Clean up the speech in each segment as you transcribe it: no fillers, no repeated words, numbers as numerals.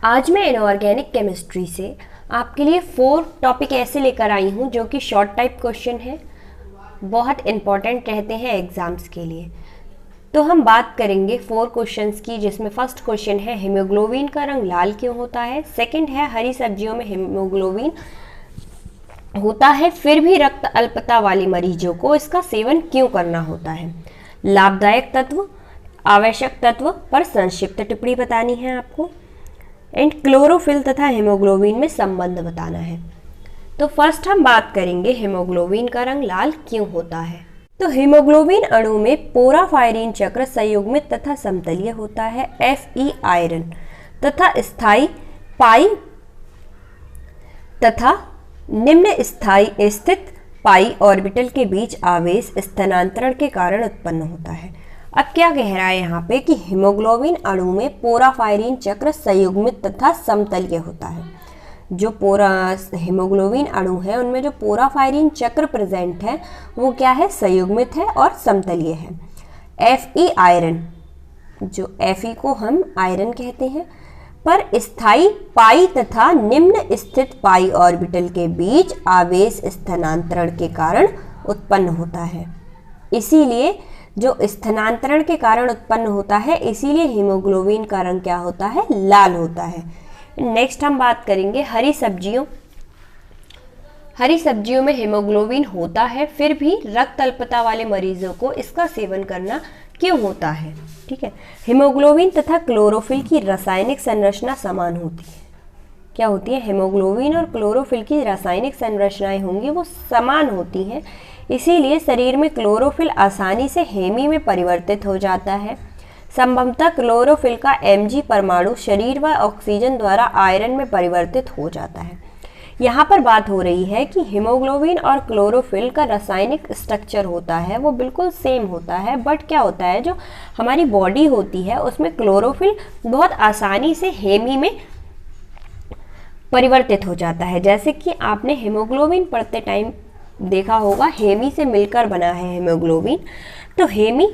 आज मैं inorganic chemistry से आपके लिए 4 टॉपिक ऐसे लेकर आई हूँ जो कि शॉर्ट टाइप क्वेश्चन है, बहुत इंपॉर्टेंट रहते हैं एग्जाम्स के लिए। तो हम बात करेंगे 4 क्वेश्चंस की, जिसमें फर्स्ट क्वेश्चन है हीमोग्लोबिन का रंग लाल क्यों होता है। सेकंड है हरी सब्जियों में हीमोग्लोबिन होता है फिर भी रक्त अल्पता वाले मरीजों को इसका सेवन क्यों करना होता है। लाभदायक तत्व, आवश्यक तत्व पर संक्षिप्त टिप्पणी बतानी है आपको। एंड क्लोरोफिल तथा हीमोग्लोबिन में संबंध बताना है। तो फर्स्ट हम बात करेंगे हीमोग्लोबिन का रंग लाल क्यों होता है। तो हीमोग्लोबिन अणु में पोराफायरिन चक्र संयुग्मित तथा समतलीय होता है। Fe आयरन तथा स्थायी पाई तथा निम्न स्थायी स्थित पाई ऑर्बिटल के बीच आवेश स्थानांतरण के कारण उत्पन्न होता है। अब क्या कह रहा है यहाँ पे कि हीमोग्लोबिन अणु में पोराफायरिन चक्र संयुग्मित तथा समतलीय होता है। जो हीमोग्लोबिन अणु है उनमें जो पोराफायरिन चक्र प्रेजेंट है वो क्या है, संयुग्मित है और समतलीय है। Fe आयरन, जो Fe को हम आयरन कहते हैं, पर स्थायी पाई तथा निम्न स्थित पाई ऑर्बिटल के बीच आवेश स्थानांतरण के कारण उत्पन्न होता है। इसीलिए जो स्थानांतरण के कारण उत्पन्न होता है, इसीलिए हीमोग्लोबिन का रंग क्या होता है, लाल होता है। नेक्स्ट हम बात करेंगे हरी सब्जियों। हरी सब्जियों में हीमोग्लोबिन होता है फिर भी रक्त अल्पता वाले मरीजों को इसका सेवन करना क्यों होता है। ठीक है, हीमोग्लोबिन तथा क्लोरोफिल की रासायनिक संरचना समान होती है। क्या होती है, हीमोग्लोबिन और क्लोरोफिल की रासायनिक संरचनाएं होंगी वो समान होती हैं। इसीलिए शरीर में क्लोरोफिल आसानी से हेमी में परिवर्तित हो जाता है। संभवतः क्लोरोफिल का Mg परमाणु शरीर व ऑक्सीजन द्वारा आयरन में परिवर्तित हो जाता है। यहाँ पर बात हो रही है कि हीमोग्लोबिन और क्लोरोफिल का रासायनिक स्ट्रक्चर होता है वो बिल्कुल सेम होता है, बट क्या होता है, जो हमारी बॉडी होती है उसमें क्लोरोफिल बहुत आसानी से हेमी में परिवर्तित हो जाता है। जैसे कि आपने हीमोग्लोबिन पढ़ते टाइम देखा होगा, हेमी से मिलकर बना है हीमोग्लोबिन। तो हेमी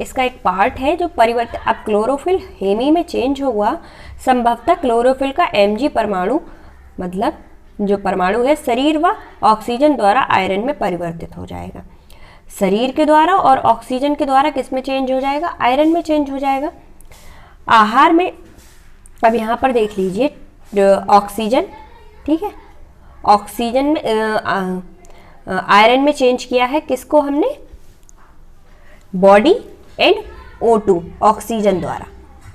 इसका एक पार्ट है जो परिवर्तित, अब क्लोरोफिल हेमी में चेंज हुआ, संभवतः क्लोरोफिल का Mg परमाणु मतलब जो परमाणु है शरीर व ऑक्सीजन द्वारा आयरन में परिवर्तित हो जाएगा। शरीर के द्वारा और ऑक्सीजन के द्वारा किस में चेंज हो जाएगा, आयरन में चेंज हो जाएगा। आहार में अब यहाँ पर देख लीजिए ऑक्सीजन, ठीक है, ऑक्सीजन में आयरन में चेंज किया है किसको हमने, बॉडी एंड O2 ऑक्सीजन द्वारा,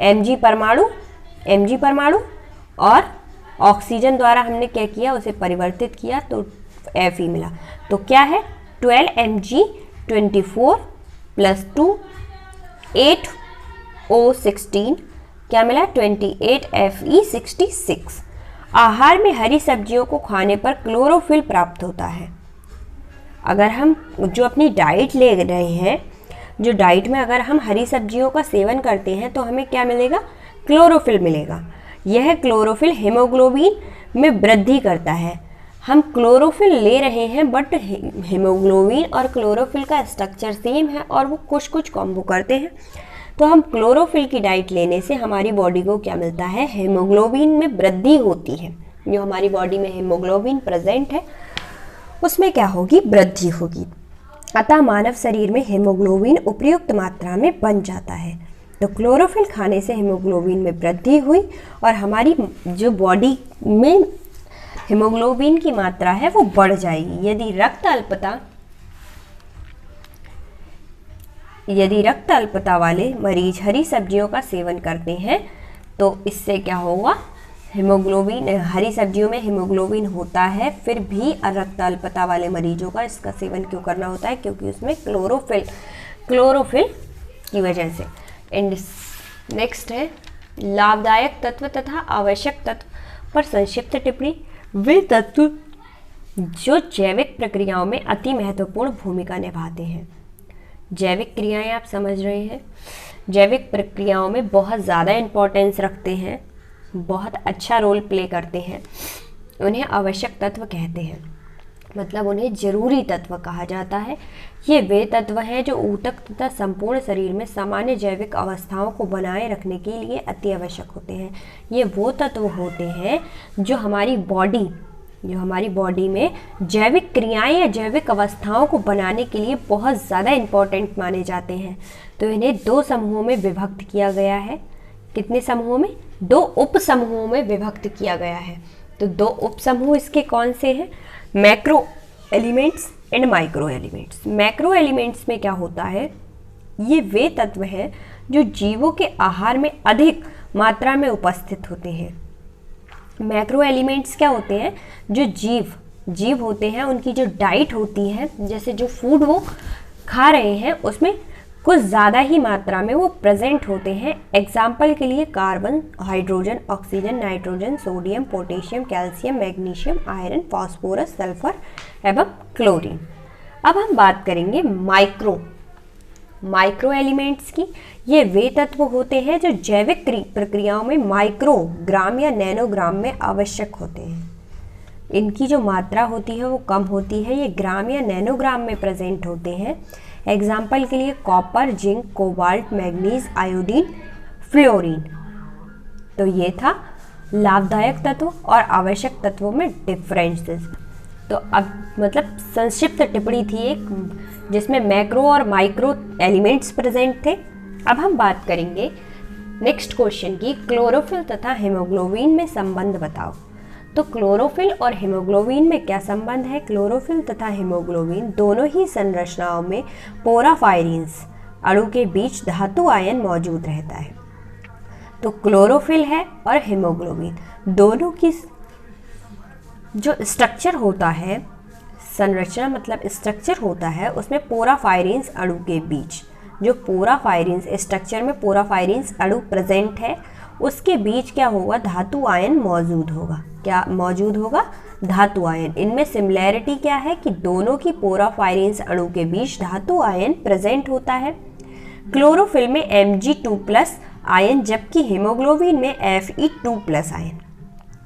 Mg परमाणु और ऑक्सीजन द्वारा हमने क्या किया, उसे परिवर्तित किया तो Fe मिला। तो क्या है 12 Mg24 + 2 8 O16 क्या मिला 28 Fe66। आहार में हरी सब्जियों को खाने पर क्लोरोफिल प्राप्त होता है। अगर हम जो अपनी डाइट ले रहे हैं, जो डाइट में अगर हम हरी सब्जियों का सेवन करते हैं तो हमें क्या मिलेगा, क्लोरोफिल मिलेगा। यह क्लोरोफिल हीमोग्लोबिन में वृद्धि करता है। हम क्लोरोफिल ले रहे हैं बट हीमोग्लोबिन और क्लोरोफिल का स्ट्रक्चर सेम है और वो कुछ कुछ कॉम्बो करते हैं। तो हम क्लोरोफिल की डाइट लेने से हमारी बॉडी को क्या मिलता है, हीमोग्लोबिन में वृद्धि होती है। जो हमारी बॉडी में हीमोग्लोबिन प्रेजेंट है उसमें क्या होगी, वृद्धि होगी। अतः मानव शरीर में हीमोग्लोबिन उपयुक्त मात्रा में बन जाता है। तो क्लोरोफिल खाने से हीमोग्लोबिन में वृद्धि हुई और हमारी जो बॉडी में हीमोग्लोबिन की मात्रा है वो बढ़ जाएगी। यदि रक्त अल्पता वाले मरीज हरी सब्जियों का सेवन करते हैं तो इससे क्या होगा, हीमोग्लोबिन, हरी सब्जियों में हीमोग्लोबिन होता है फिर भी रक्त अल्पता वाले मरीजों का इसका सेवन क्यों करना होता है, क्योंकि उसमें क्लोरोफिल की वजह से। एंड नेक्स्ट है लाभदायक तत्व तथा आवश्यक तत्व पर संक्षिप्त टिप्पणी। वे तत्व जो जैविक प्रक्रियाओं में अति महत्वपूर्ण भूमिका निभाते हैं। जैविक क्रियाएं आप समझ रहे हैं, जैविक प्रक्रियाओं में बहुत ज़्यादा इम्पोर्टेंस रखते हैं, बहुत अच्छा रोल प्ले करते हैं, उन्हें आवश्यक तत्व कहते हैं। मतलब उन्हें जरूरी तत्व कहा जाता है। ये वे तत्व हैं जो ऊतक तथा संपूर्ण शरीर में सामान्य जैविक अवस्थाओं को बनाए रखने के लिए अति आवश्यक होते हैं। ये वो तत्व होते हैं जो हमारी बॉडी में जैविक क्रियाएं या जैविक अवस्थाओं को बनाने के लिए बहुत ज़्यादा इम्पोर्टेंट माने जाते हैं। तो इन्हें 2 समूहों में विभक्त किया गया है। कितने समूहों में? 2 उप समूहों में विभक्त किया गया है। तो 2 उप समूह इसके कौन से हैं? Macro elements and micro elements. Macro elements में क्या होता है? ये वे तत्व हैं जो जीवों के आहार में अधिक मात्रा में उपस्थित होते हैं। मैक्रो एलिमेंट्स क्या होते हैं? जो जीव होते हैं, उनकी जो डाइट होती है, जैसे जो फूड वो खा रहे हैं उसमें कुछ ज़्यादा ही मात्रा में वो प्रेजेंट होते हैं। एग्जाम्पल के लिए carbon, hydrogen, oxygen, nitrogen, sodium, potassium, calcium, magnesium, iron, phosphorus, sulphur एवं क्लोरीन। अब हम बात करेंगे माइक्रो एलिमेंट्स की। ये वे तत्व होते हैं जो जैविक प्रक्रियाओं में माइक्रोग्राम या नैनोग्राम में आवश्यक होते हैं। इनकी जो मात्रा होती है वो कम होती है, ये ग्राम या नैनोग्राम में प्रेजेंट होते हैं। एग्जाम्पल के लिए copper, zinc, cobalt, manganese, iodine, fluorine. तो ये था लाभदायक तत्व और आवश्यक तत्वों में डिफरेंसेस। तो अब मतलब संक्षिप्त टिप्पणी थी एक, जिसमें मैक्रो और माइक्रो एलिमेंट्स प्रेजेंट थे। अब हम बात करेंगे नेक्स्ट क्वेश्चन की, क्लोरोफिल तथा हीमोग्लोबिन में संबंध बताओ। तो क्लोरोफिल और हीमोग्लोबिन में क्या संबंध है? क्लोरोफिल तथा हीमोग्लोबिन दोनों ही संरचनाओं में पोराफायरिन्स अणु के बीच धातु आयन मौजूद रहता है। तो क्लोरोफिल है और हीमोग्लोबिन दोनों की जो स्ट्रक्चर होता है, संरचना मतलब स्ट्रक्चर होता है, उसमें पोराफायरिन्स अणु के बीच जो पोराफायरिन्स स्ट्रक्चर में पोराफायरिन्स अणु प्रेजेंट है, उसके बीच क्या होगा? धातु आयन मौजूद होगा। क्या मौजूद होगा? धातु आयन। इनमें सिमिलैरिटी क्या है कि दोनों की पोराफायरिन्स अणु के बीच धातु आयन प्रेजेंट होता है। क्लोरोफिल में Mg2+ आयन, जबकि हीमोग्लोबिन में Fe2+ आयन।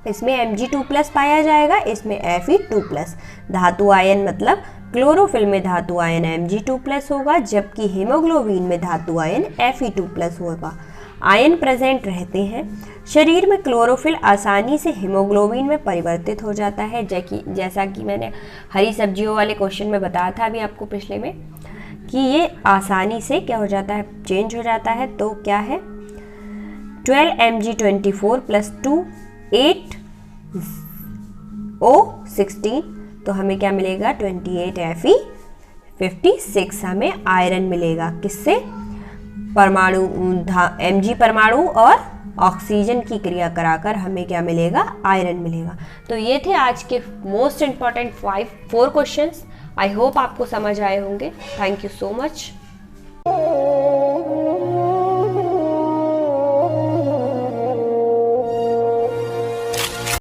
इसमें Mg2+ पाया जाएगा, इसमें Fe2+। धातु आयन मतलब क्लोरोफिल में धातु आयन Mg2+ होगा, जबकि हीमोग्लोबिन में धातु आयन Fe2+ होगा। आयन प्रेजेंट रहते हैं। शरीर में क्लोरोफिल आसानी से हीमोग्लोबिन में परिवर्तित हो जाता है, जैसा कि मैंने हरी सब्जियों वाले क्वेश्चन में बताया था अभी आपको पिछले में, कि ये आसानी से क्या हो जाता है? चेंज हो जाता है। तो क्या है? 12Mg24 + 2 8O16, तो हमें क्या मिलेगा? 28Fe56 हमें आयरन मिलेगा। किससे? परमाणु Mg परमाणु और ऑक्सीजन की क्रिया कराकर हमें क्या मिलेगा? आयरन मिलेगा। तो ये थे आज के most important 4 questions. I hope आपको समझ आए होंगे। Thank you so much.